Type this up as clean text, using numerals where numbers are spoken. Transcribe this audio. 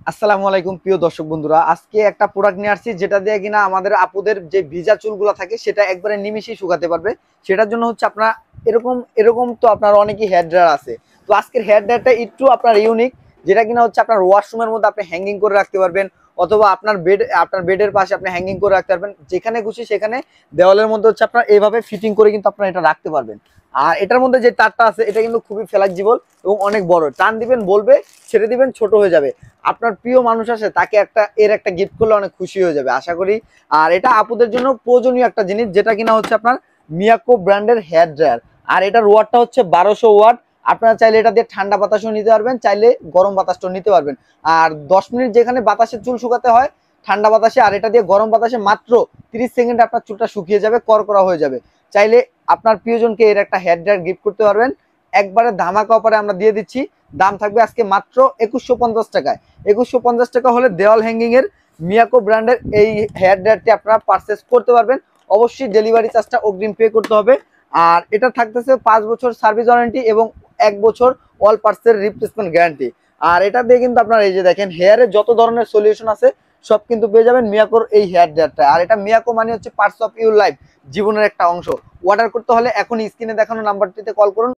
আসসালামু আলাইকুম প্রিয় দর্শক বন্ধুরা, আজকে একটা প্রোডাক্ট নিয়ে আসছি যেটা দিয়ে কিনা আমাদের আপুদের যে ভিজা চুলগুলো থাকে সেটা একবারে নিমিশেই শুকাতে পারবে। সেটার জন্য হচ্ছে আপনার এরকম এরকম তো আপনার অনেকই হেয়ার ড্রায়ার আছে। তো আজকের হেয়ার ড্রায়ারটা একটু আপনার ইউনিক, যেটা কিনা হচ্ছে আপনার ওয়াশরুমের মধ্যে আপনি হ্যাঙ্গিং করে রাখতে পারবেন, অথবা আপনার বেডের পাশে আপনি হ্যাঙ্গিং করে রাখতে পারবেন, যেখানে খুশি সেখানে দেওয়ালের মধ্যে হচ্ছে আপনার এইভাবে ফিটিং করে কিন্তু আপনার এটা রাখতে পারবেন। আর এটার মধ্যে যে তারটা আছে এটা কিন্তু খুবই ফ্লেক্সিবল এবং অনেক বড়, টান দিবেন বলবে, ছেড়ে দিবেন ছোট হয়ে যাবে। আপনার প্রিয় মানুষ আছে তাকে একটা গিফট করলে অনেক খুশি হয়ে যাবে আশা করি। আর এটা আপুদের জন্য প্রয়োজনীয় একটা জিনিস, যেটা কিনা হচ্ছে আপনার মিয়াকো ব্র্যান্ডের হেয়ার ড্রায়ার। আর এটার ওয়াটটা হচ্ছে 1200 ওয়াট। আপনারা চাইলে এটা দিয়ে ঠান্ডা বাতাসও নিতে পারবেন, চাইলে গরম বাতাসটাও নিতে পারবেন। আর 10 মিনিট যেখানে বাতাসে চুল শুকাতে হয় ঠান্ডা বাতাসে, আর এটা দিয়ে গরম বাতাসে মাত্র 30 সেকেন্ডে আপনার চুলটা শুকিয়ে যাবে, করকরা হয়ে যাবে। চাইলে আপনার প্রিয়জনকে এর একটা হেয়ার ড্রায়ার গিফট করতে পারবেন। একবারে ধামাকা অফারে আমরা দিয়ে দিচ্ছি। দাম থাকবে আজকে মাত্র 2150 টাকায়। 2150 টাকা হলে দেওয়াল হ্যাঙ্গিং এর মিয়াকো ব্র্যান্ডের এই হেয়ার ড্রায়ারটি আপনারা পারচেস করতে পারবেন। অবশ্যই ডেলিভারি চার্জটা অগ্রিম পে করতে হবে। আর এটা থাকতেছে 5 বছর সার্ভিস ওয়ারেন্টি এবং 1 বছর অল পার্টসের রিপ্লেসমেন্ট গ্যারান্টি। আর এটা দিয়ে কিন্তু আপনারা এই যে দেখেন হেয়ারে যত ধরনের সলিউশন আছে সব কিন্তু পেয়ে যাবেন মিয়াকোর এই হেয়ার ড্রায়ারটা। আর এটা মিয়াকো মানে হচ্ছে পার্টস অফ ইউর লাইফ, জীবনের একটা অংশ। অর্ডার করতে হলে এখন স্ক্রিনে দেখানো নাম্বারটিতে কল করুন।